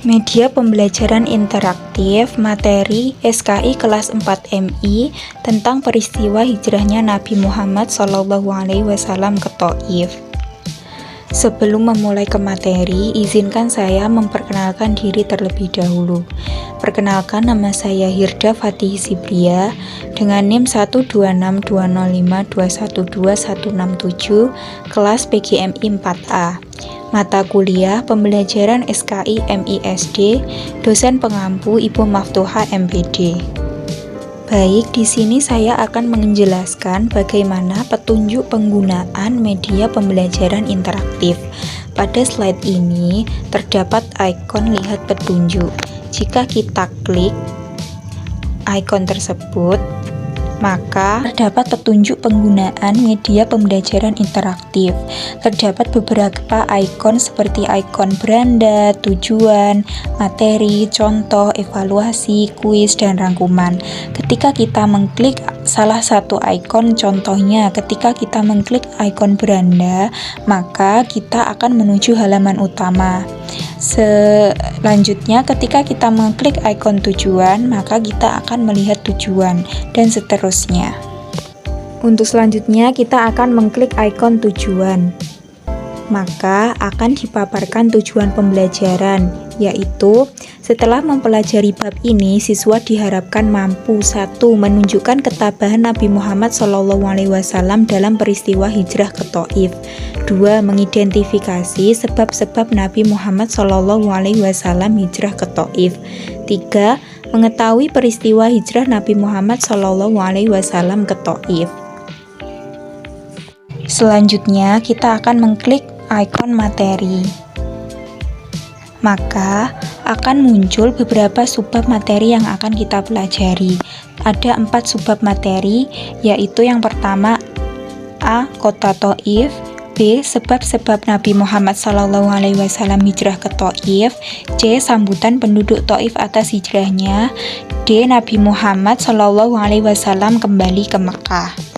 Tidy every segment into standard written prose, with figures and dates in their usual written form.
Media pembelajaran interaktif materi SKI kelas 4 MI tentang peristiwa hijrahnya Nabi Muhammad SAW ke Thaif. Sebelum memulai ke materi, izinkan saya memperkenalkan diri terlebih dahulu. Perkenalkan, nama saya Hirda Fatih Zibria dengan NIM 1262052121167 kelas PGMI 4A. Mata kuliah pembelajaran SKI MISD, dosen pengampu Ibu Maftuha MPD. Baik, di sini saya akan menjelaskan bagaimana petunjuk penggunaan media pembelajaran interaktif. Pada slide ini terdapat ikon lihat petunjuk. Jika kita klik ikon tersebut, maka terdapat petunjuk penggunaan media pembelajaran interaktif. Terdapat beberapa ikon seperti ikon beranda, tujuan, materi, contoh, evaluasi, kuis, dan rangkuman. Ketika kita mengklik salah satu ikon, contohnya ketika kita mengklik ikon beranda, maka kita akan menuju halaman utama. Selanjutnya, ketika kita mengklik ikon tujuan, maka kita akan melihat tujuan, dan seterusnya. Untuk selanjutnya, kita akan mengklik ikon tujuan, maka akan dipaparkan tujuan pembelajaran, yaitu setelah mempelajari bab ini, siswa diharapkan mampu 1. Menunjukkan ketabahan Nabi Muhammad SAW dalam peristiwa hijrah ke Thaif. 2. Mengidentifikasi sebab-sebab Nabi Muhammad SAW hijrah ke Thaif. 3. Mengetahui peristiwa hijrah Nabi Muhammad SAW ke Thaif. Selanjutnya, kita akan mengklik ikon materi. Maka akan muncul beberapa subbab materi yang akan kita pelajari. Ada 4 subbab materi, yaitu yang pertama A. Kota Thaif, B. Sebab-sebab Nabi Muhammad SAW hijrah ke Thaif, C. Sambutan penduduk Thaif atas hijrahnya, D. Nabi Muhammad SAW kembali ke Mekah.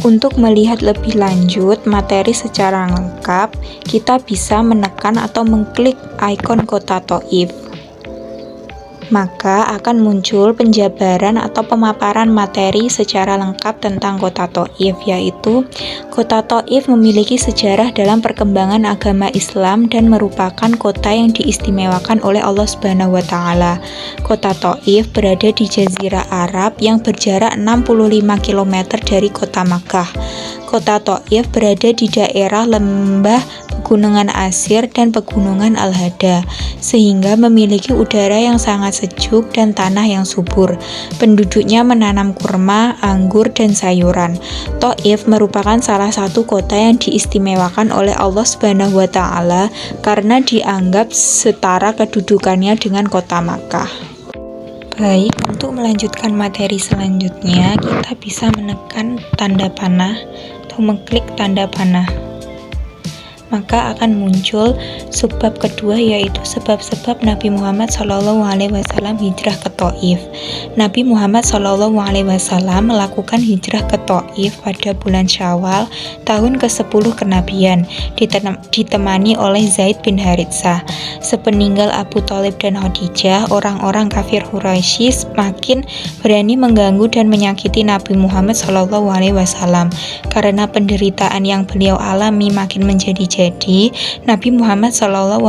Untuk melihat lebih lanjut materi secara lengkap, kita bisa menekan atau mengklik ikon kota Thaif. Maka akan muncul penjabaran atau pemaparan materi secara lengkap tentang kota Thaif, yaitu kota Thaif memiliki sejarah dalam perkembangan agama Islam dan merupakan kota yang diistimewakan oleh Allah Subhanahu wa Ta'ala. Kota Thaif berada di Jazirah Arab yang berjarak 65 km dari kota Makkah. Kota Thaif berada di daerah lembah Pegunungan Asir dan Pegunungan Al-Hada, sehingga memiliki udara yang sangat sejuk dan tanah yang subur. Penduduknya menanam kurma, anggur, dan sayuran. Thaif merupakan salah satu kota yang diistimewakan oleh Allah Subhanahu wa Ta'ala karena dianggap setara kedudukannya dengan kota Makkah. Baik, untuk melanjutkan materi selanjutnya, kita bisa menekan tanda panah atau mengklik tanda panah. Maka akan muncul subbab kedua, yaitu sebab-sebab Nabi Muhammad SAW hijrah ke Thaif. Nabi Muhammad SAW melakukan hijrah ke Thaif pada bulan Syawal tahun ke-10 kenabian, ditemani oleh Zaid bin Haritsah. Sepeninggal Abu Thalib dan Khadijah, orang-orang kafir Quraisy makin berani mengganggu dan menyakiti Nabi Muhammad SAW. Karena penderitaan yang beliau alami makin menjadi Nabi Muhammad SAW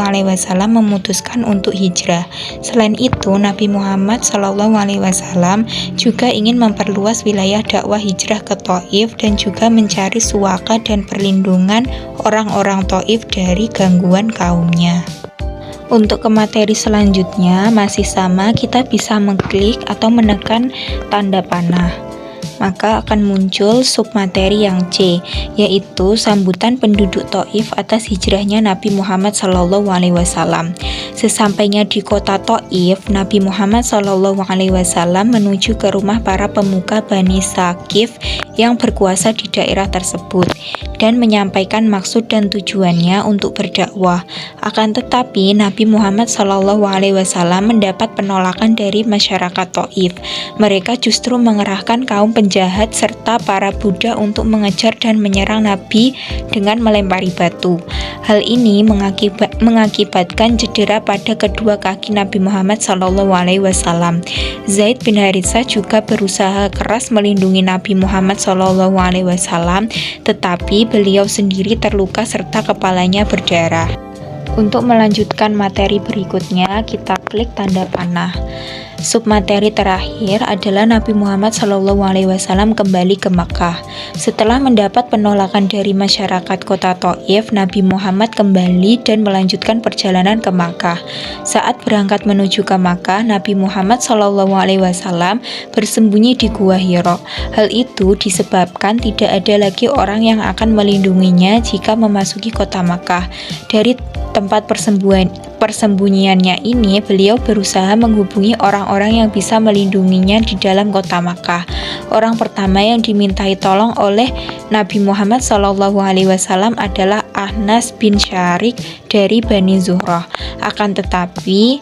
memutuskan untuk hijrah. Selain itu, Nabi Muhammad SAW juga ingin memperluas wilayah dakwah hijrah ke Thaif dan juga mencari suaka dan perlindungan orang-orang Thaif dari gangguan kaumnya. Untuk ke materi selanjutnya masih sama, kita bisa mengklik atau menekan tanda panah. Maka akan muncul submateri yang C, yaitu sambutan penduduk Thaif atas hijrahnya Nabi Muhammad SAW. Sesampainya di kota Thaif, Nabi Muhammad SAW menuju ke rumah para pemuka Bani Saqif yang berkuasa di daerah tersebut dan menyampaikan maksud dan tujuannya untuk berdakwah. Akan tetapi Nabi Muhammad SAW mendapat penolakan dari masyarakat Thaif. Mereka justru mengerahkan kaum penjahat penjahat serta para Buddha untuk mengejar dan menyerang Nabi dengan melempari batu. Hal ini mengakibatkan cedera pada kedua kaki Nabi Muhammad SAW. Zaid bin Haritsah juga berusaha keras melindungi Nabi Muhammad SAW, tetapi beliau sendiri terluka serta kepalanya berdarah. Untuk melanjutkan materi berikutnya, kita klik tanda panah. Submateri terakhir adalah Nabi Muhammad SAW kembali ke Makkah. Setelah mendapat penolakan dari masyarakat kota Thaif, Nabi Muhammad kembali dan melanjutkan perjalanan ke Makkah. Saat berangkat menuju ke Makkah, Nabi Muhammad SAW bersembunyi di Gua Hira. Hal itu disebabkan tidak ada lagi orang yang akan melindunginya jika memasuki kota Makkah. Dari tempat persembunyiannya ini, beliau berusaha menghubungi orang-orang yang bisa melindunginya di dalam kota Makkah. Orang pertama yang dimintai tolong oleh Nabi Muhammad SAW adalah Ahnas bin Syarik dari Bani Zuhrah. Akan tetapi,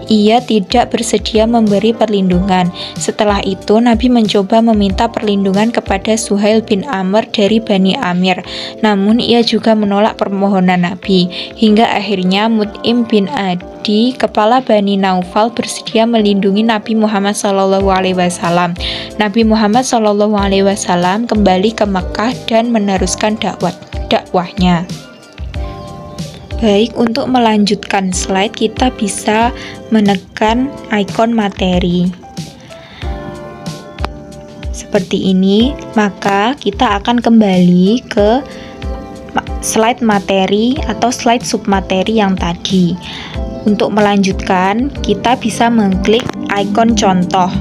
ia tidak bersedia memberi perlindungan. Setelah itu, Nabi mencoba meminta perlindungan kepada Suhail bin Amr dari Bani Amir. Namun, ia juga menolak permohonan Nabi. Hingga akhirnya Mut'im bin Adi, kepala Bani Naufal, bersedia melindungi Nabi Muhammad SAW. Nabi Muhammad SAW kembali ke Makkah dan meneruskan dakwahnya. Baik, untuk melanjutkan slide, kita bisa menekan ikon materi seperti ini. Maka kita akan kembali ke slide materi atau slide submateri yang tadi. Untuk melanjutkan, kita bisa mengklik ikon contoh.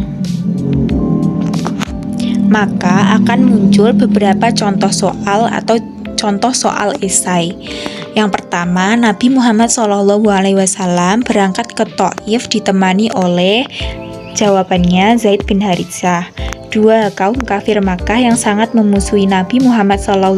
Maka akan muncul beberapa contoh soal atau contoh soal esai. Yang pertama, Nabi Muhammad SAW berangkat ke Thaif ditemani oleh, jawabannya Zaid bin Haritsah. 2. Kaum kafir Makkah yang sangat memusuhi Nabi Muhammad SAW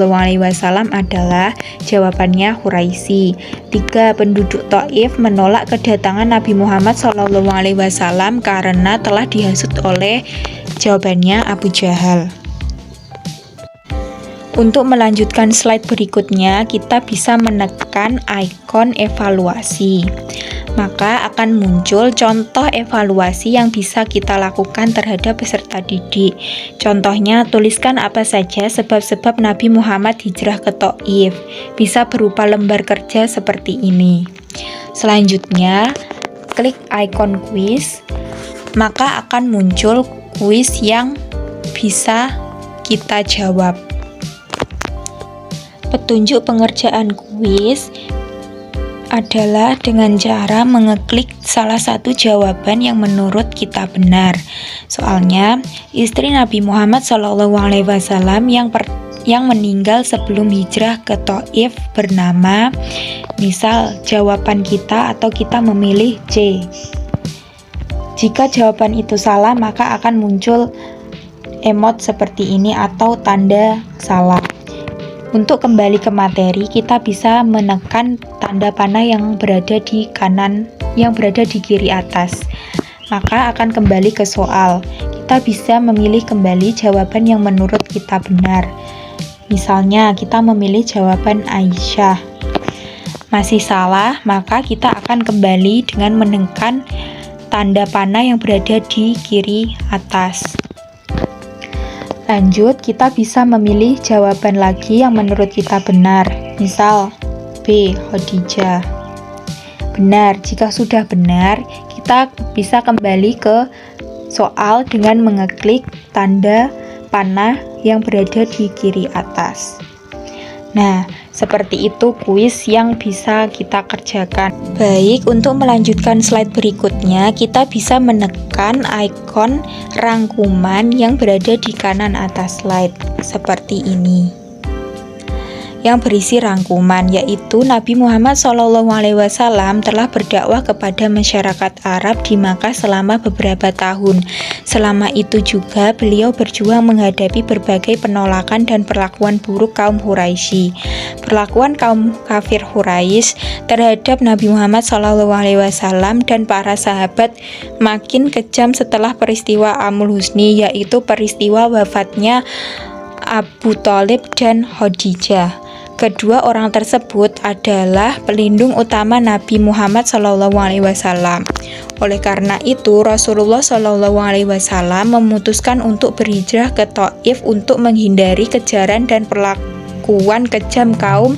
adalah, jawabannya Quraisy. 3. Penduduk Thaif menolak kedatangan Nabi Muhammad SAW karena telah dihasut oleh, jawabannya Abu Jahal. Untuk melanjutkan slide berikutnya, kita bisa menekan ikon evaluasi. Maka akan muncul contoh evaluasi yang bisa kita lakukan terhadap peserta didik. Contohnya, tuliskan apa saja sebab-sebab Nabi Muhammad hijrah ke Thaif. Bisa berupa lembar kerja seperti ini. Selanjutnya, klik ikon kuis. Maka akan muncul kuis yang bisa kita jawab. Petunjuk pengerjaan kuis adalah dengan cara mengeklik salah satu jawaban yang menurut kita benar. Soalnya, istri Nabi Muhammad SAW yang meninggal sebelum hijrah ke Thaif bernama, misal jawaban kita atau kita memilih C. Jika jawaban itu salah, maka akan muncul emot seperti ini atau tanda salah. Untuk kembali ke materi, kita bisa menekan tanda panah yang berada di kanan, yang berada di kiri atas. Maka akan kembali ke soal. Kita bisa memilih kembali jawaban yang menurut kita benar. Misalnya, kita memilih jawaban Aisyah. Masih salah, maka kita akan kembali dengan menekan tanda panah yang berada di kiri atas. Lanjut, kita bisa memilih jawaban lagi yang menurut kita benar. Misal, B. Khadijah. Benar. Jika sudah benar, kita bisa kembali ke soal dengan mengeklik tanda panah yang berada di kiri atas. Nah, seperti itu kuis yang bisa kita kerjakan. Baik, untuk melanjutkan slide berikutnya, kita bisa menekan ikon rangkuman yang berada di kanan atas slide, seperti ini. yang berisi rangkuman, yaitu Nabi Muhammad SAW telah berdakwah kepada masyarakat Arab di Makkah selama beberapa tahun. Selama itu juga beliau berjuang menghadapi berbagai penolakan dan perlakuan buruk kaum Quraisy. Perlakuan kaum kafir Quraisy terhadap Nabi Muhammad SAW dan para sahabat makin kejam setelah peristiwa Amul Husni, yaitu peristiwa wafatnya Abu Thalib dan Khadijah. Kedua orang tersebut adalah pelindung utama Nabi Muhammad SAW. Oleh karena itu, Rasulullah SAW memutuskan untuk berhijrah ke Thaif untuk menghindari kejaran dan perlakuan kejam kaum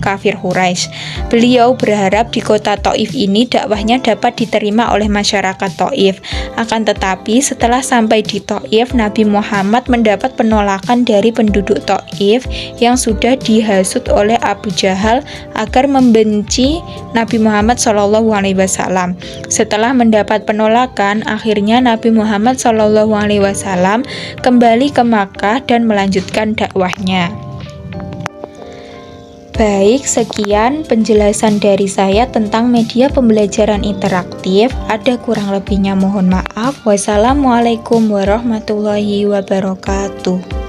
kafir Quraisy. Beliau berharap di kota Thaif ini dakwahnya dapat diterima oleh masyarakat Thaif. Akan tetapi setelah sampai di Thaif, Nabi Muhammad mendapat penolakan dari penduduk Thaif yang sudah dihasut oleh Abu Jahal agar membenci Nabi Muhammad SAW. Setelah mendapat penolakan, akhirnya Nabi Muhammad SAW kembali ke Makkah dan melanjutkan dakwahnya. Baik, sekian penjelasan dari saya tentang media pembelajaran interaktif. Ada kurang lebihnya mohon maaf. Wassalamualaikum warahmatullahi wabarakatuh.